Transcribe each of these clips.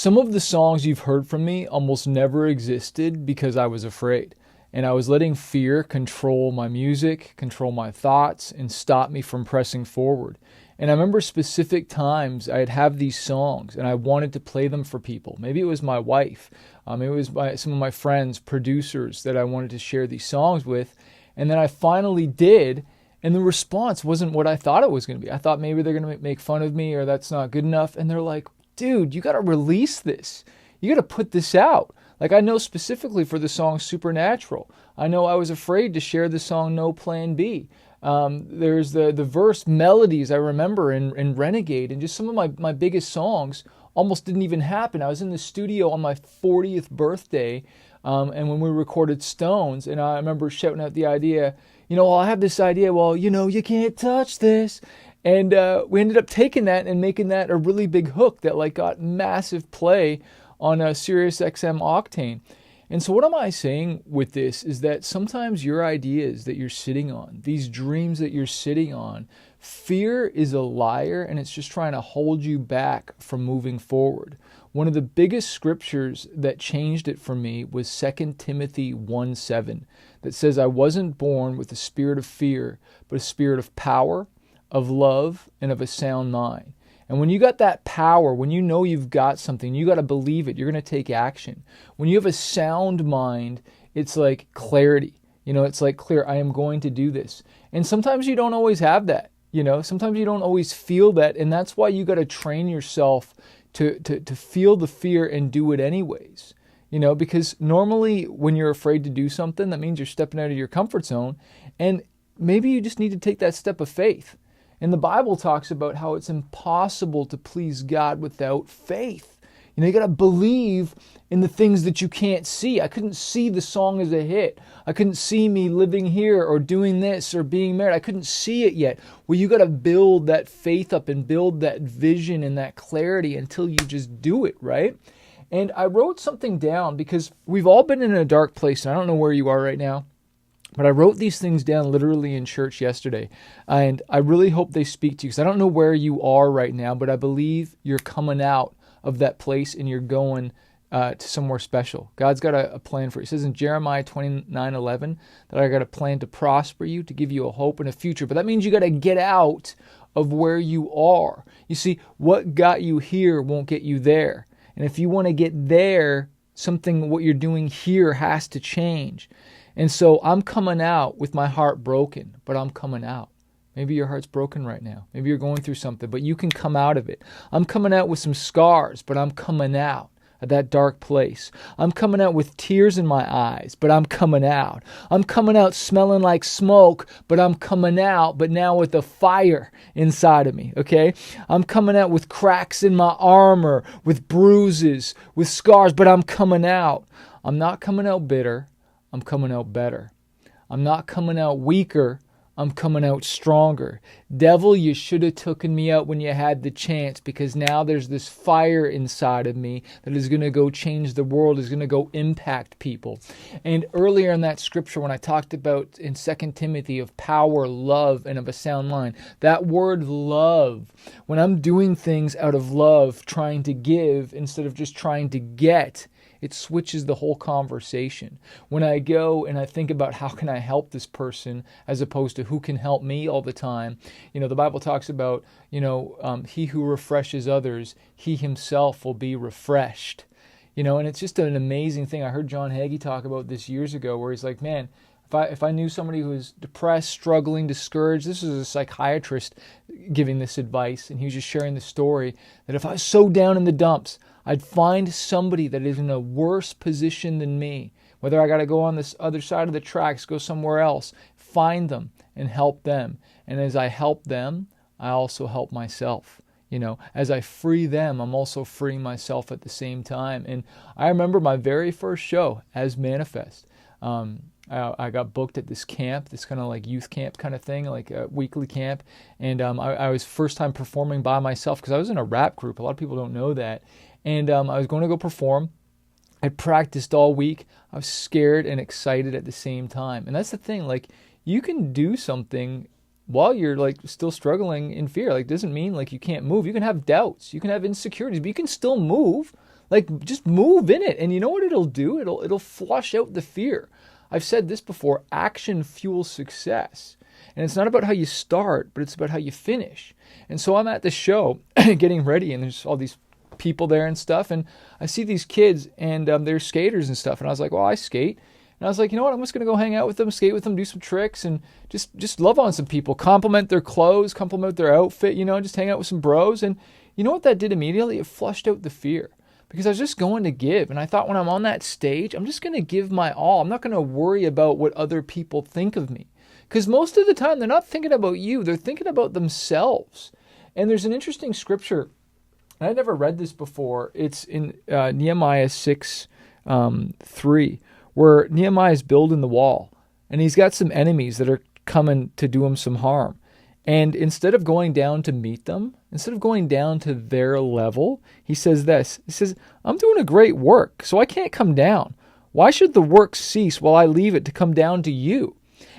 Some of the songs you've heard from me almost never existed because I was afraid. And I was letting fear control my music, control my thoughts, and stop me from pressing forward. And I remember specific times I'd have these songs and I wanted to play them for people. Maybe it was my wife. Maybe it was some of my friends, producers that I wanted to share these songs with. And then I finally did. And the response wasn't what I thought it was going to be. I thought maybe they're going to make fun of me or that's not good enough. And they're like, dude, you got to release this. You got to put this out. Like I know specifically for the song Supernatural. I know I was afraid to share the song No Plan B. There's the verse melodies I remember in Renegade, and just some of my biggest songs almost didn't even happen. I was in the studio on my 40th birthday, and when we recorded Stones, and I remember shouting out the idea, well, I have this idea, you can't touch this. And we ended up taking that and making that a really big hook that like got massive play on a Sirius XM Octane. And so what am I saying with this is that sometimes your ideas that you're sitting on, these dreams that you're sitting on, fear is a liar and it's just trying to hold you back from moving forward. One of the biggest scriptures that changed it for me was 2 Timothy 1:7 that says, I wasn't born with a spirit of fear, but a spirit of power, of love, and of a sound mind. And when you got that power, when you know you've got something, you got to believe it. You're going to take action. When you have a sound mind, it's like clarity. It's like clear, I am going to do this. And sometimes you don't always have that. Sometimes you don't always feel that. And that's why you got to train yourself to feel the fear and do it anyways. Because normally when you're afraid to do something, that means you're stepping out of your comfort zone. And maybe you just need to take that step of faith. And the Bible talks about how it's impossible to please God without faith. You got to believe in the things that you can't see. I couldn't see the song as a hit. I couldn't see me living here or doing this or being married. I couldn't see it yet. Well, you got to build that faith up and build that vision and that clarity until you just do it, right? And I wrote something down because we've all been in a dark place. And I don't know where you are right now. But I wrote these things down literally in church yesterday, and I really hope they speak to you because I don't know where you are right now, but I believe you're coming out of that place and you're going to somewhere special. God's got a plan for you. It says in Jeremiah 29:11 that I got a plan to prosper you, to give you a hope and a future. But that means you got to get out of where you are. You see, what got you here won't get you there. And if you want to get there, what you're doing here has to change. And so I'm coming out with my heart broken, but I'm coming out. Maybe your heart's broken right now. Maybe you're going through something, but you can come out of it. I'm coming out with some scars, but I'm coming out of that dark place. I'm coming out with tears in my eyes, but I'm coming out. I'm coming out smelling like smoke, but I'm coming out, but now with a fire inside of me, okay? I'm coming out with cracks in my armor, with bruises, with scars, but I'm coming out. I'm not coming out bitter. I'm coming out better. I'm not coming out weaker. I'm coming out stronger. Devil, you should have taken me out when you had the chance because now there's this fire inside of me that is going to go change the world, is going to go impact people. And earlier in that scripture when I talked about in 2 Timothy of power, love, and of a sound mind, that word love, when I'm doing things out of love, trying to give instead of just trying to get, it switches the whole conversation. When I go and I think about how can I help this person as opposed to who can help me all the time, the Bible talks about, he who refreshes others, he himself will be refreshed. And it's just an amazing thing. I heard John Hagee talk about this years ago where he's like, man, if I knew somebody who was depressed, struggling, discouraged, this is a psychiatrist giving this advice, and he was just sharing the story that if I was so down in the dumps, I'd find somebody that is in a worse position than me, whether I got to go on this other side of the tracks, go somewhere else, find them and help them. And as I help them, I also help myself. As I free them, I'm also freeing myself at the same time. And I remember my very first show as Manafest. I got booked at this camp, this kind of like youth camp kind of thing, like a weekly camp. And I was first time performing by myself because I was in a rap group. A lot of people don't know that. And I was going to go perform. I practiced all week. I was scared and excited at the same time. And that's the thing, like you can do something while you're like still struggling in fear. Like it doesn't mean like you can't move. You can have doubts. You can have insecurities, but you can still move. Like, just move in it. And you know what it'll do? It'll flush out the fear. I've said this before, action fuels success. And it's not about how you start, but it's about how you finish. And so I'm at the show getting ready, and there's all these people there and stuff. And I see these kids, and they're skaters and stuff. And I was like, well, I skate. And I was like, you know what? I'm just going to go hang out with them, skate with them, do some tricks, and just love on some people, compliment their clothes, compliment their outfit, just hang out with some bros. And you know what that did immediately? It flushed out the fear, because I was just going to give. And I thought, when I'm on that stage, I'm just going to give my all. I'm not going to worry about what other people think of me, because most of the time they're not thinking about you. They're thinking about themselves. And there's an interesting scripture. And I'd never read this before. It's in Nehemiah 6:3. Where Nehemiah is building the wall, and he's got some enemies that are coming to do him some harm. And instead of going down to meet them, instead of going down to their level, he says this. He says, I'm doing a great work, so I can't come down. Why should the work cease while I leave it to come down to you?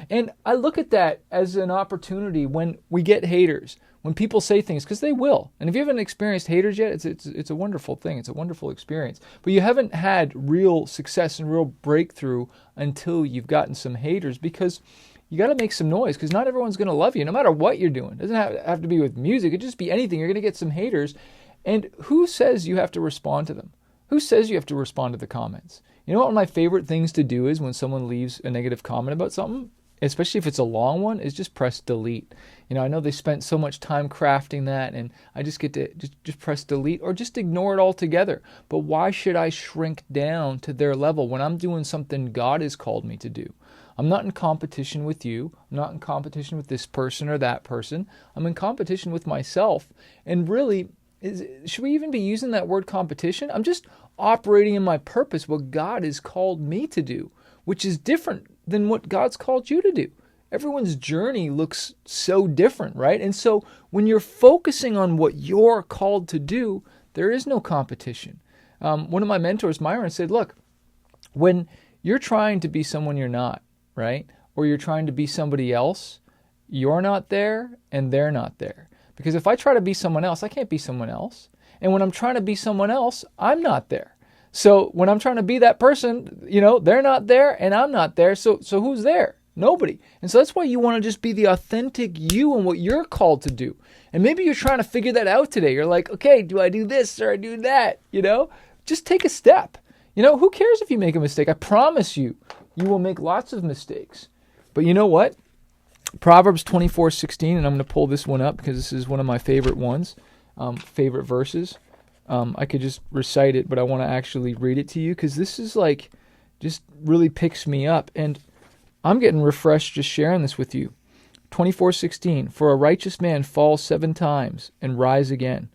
And I look at that as an opportunity when we get haters, when people say things, because they will. And if you haven't experienced haters yet, it's a wonderful thing. It's a wonderful experience. But you haven't had real success and real breakthrough until you've gotten some haters, because you got to make some noise, because not everyone's going to love you, no matter what you're doing. It doesn't have to be with music. It could just be anything. You're going to get some haters. And who says you have to respond to them? Who says you have to respond to the comments? You know what one of my favorite things to do is when someone leaves a negative comment about something, especially if it's a long one, is just press delete. I know they spent so much time crafting that, and I just get to just press delete or just ignore it altogether. But why should I shrink down to their level when I'm doing something God has called me to do? I'm not in competition with you. I'm not in competition with this person or that person. I'm in competition with myself. And really, should we even be using that word competition? I'm just operating in my purpose, what God has called me to do, which is different than what God's called you to do. Everyone's journey looks so different, right? And so when you're focusing on what you're called to do, there is no competition. One of my mentors, Myron, said, look, when you're trying to be someone you're not, right? Or you're trying to be somebody else, you're not there and they're not there. Because if I try to be someone else, I can't be someone else. And when I'm trying to be someone else, I'm not there. So when I'm trying to be that person, they're not there and I'm not there. So who's there? Nobody. And so that's why you want to just be the authentic you and what you're called to do. And maybe you're trying to figure that out today. You're like, okay, do I do this or I do that? Just take a step. Who cares if you make a mistake? I promise you, you will make lots of mistakes. But you know what? Proverbs 24:16, and I'm going to pull this one up because this is one of my favorite ones, favorite verses. I could just recite it, but I want to actually read it to you because this is just really picks me up. And I'm getting refreshed just sharing this with you. 24:16, for a righteous man falls 7 times and rise again.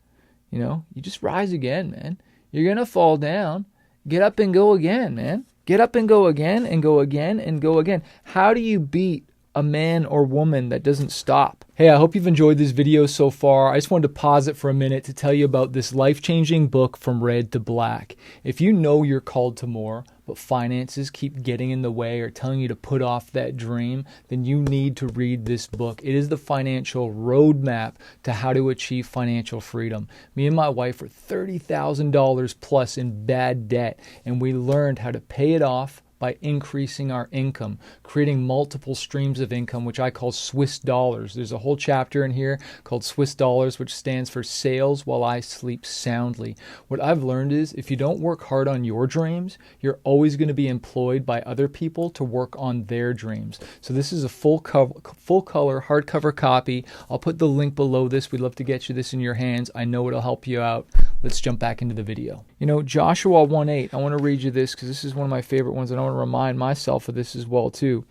You just rise again, man. You're going to fall down. Get up and go again, man. Get up and go again and go again and go again. How do you beat a man or woman that doesn't stop? Hey, I hope you've enjoyed this video so far. I just wanted to pause it for a minute to tell you about this life-changing book, From Red to Black. If you know you're called to more, but finances keep getting in the way or telling you to put off that dream, then you need to read this book. It is the financial roadmap to how to achieve financial freedom. Me and my wife were $30,000 plus in bad debt, and we learned how to pay it off by increasing our income, creating multiple streams of income, which I call Swiss dollars. There's a whole chapter in here called Swiss dollars, which stands for sales while I sleep soundly. What I've learned is if you don't work hard on your dreams, you're always going to be employed by other people to work on their dreams. So this is a full color hardcover copy. I'll put the link below this. We'd love to get you this in your hands. I know it'll help you out. Let's jump back into the video. Joshua 1:8, I want to read you this because this is one of my favorite ones, and I want to remind myself of this as well too.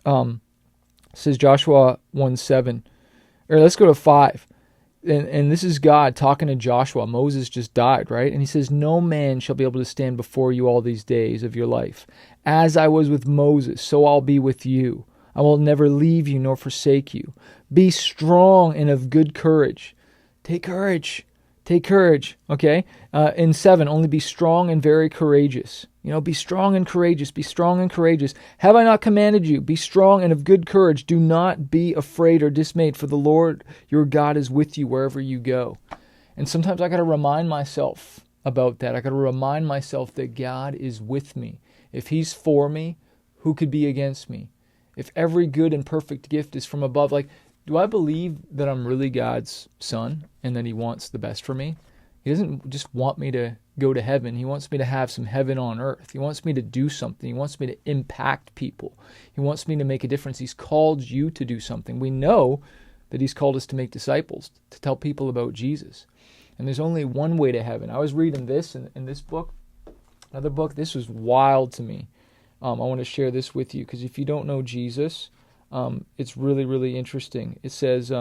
It says Joshua 1:7, or let's go to 5. And this is God talking to Joshua. Moses just died, right? And he says, no man shall be able to stand before you all these days of your life. As I was with Moses, so I'll be with you. I will never leave you nor forsake you. Be strong and of good courage. Take courage. Take courage, okay? In 7, only be strong and very courageous. Be strong and courageous. Be strong and courageous. Have I not commanded you? Be strong and of good courage. Do not be afraid or dismayed, for the Lord your God is with you wherever you go. And sometimes I got to remind myself, about that. I got to remind myself that God is with me. If he's for me, who could be against me? If every good and perfect gift is from above, like, do I believe that I'm really God's son and that he wants the best for me? He doesn't just want me to go to heaven. He wants me to have some heaven on earth. He wants me to do something. He wants me to impact people. He wants me to make a difference. He's called you to do something. We know that he's called us to make disciples, to tell people about Jesus. And there's only one way to heaven. I was reading this in this book, another book. This was wild to me. I want to share this with you because if you don't know Jesus, it's really, really interesting. It says,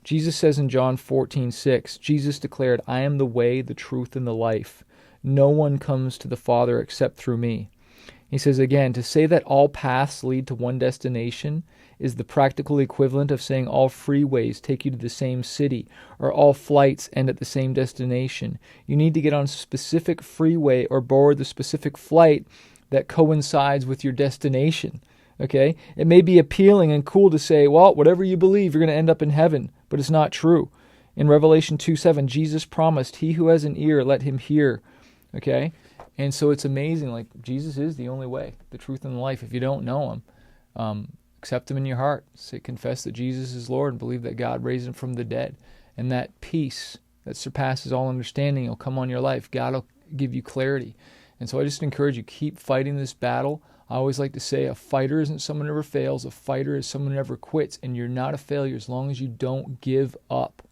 Jesus says in John 14:6, Jesus declared, I am the way, the truth, and the life. No one comes to the Father except through me. He says again, to say that all paths lead to one destination is the practical equivalent of saying all freeways take you to the same city or all flights end at the same destination. You need to get on a specific freeway or board the specific flight that coincides with your destination. Okay? It may be appealing and cool to say, well, whatever you believe, you're going to end up in heaven, but it's not true. In Revelation 2:7, Jesus promised, he who has an ear, let him hear. Okay? And so it's amazing, like, Jesus is the only way, the truth, and the life. If you don't know him, accept him in your heart. Say, confess that Jesus is Lord and believe that God raised him from the dead. And that peace that surpasses all understanding will come on your life. God will give you clarity. And so I just encourage you, keep fighting this battle. I always like to say a fighter isn't someone who never fails. A fighter is someone who never quits. And you're not a failure as long as you don't give up.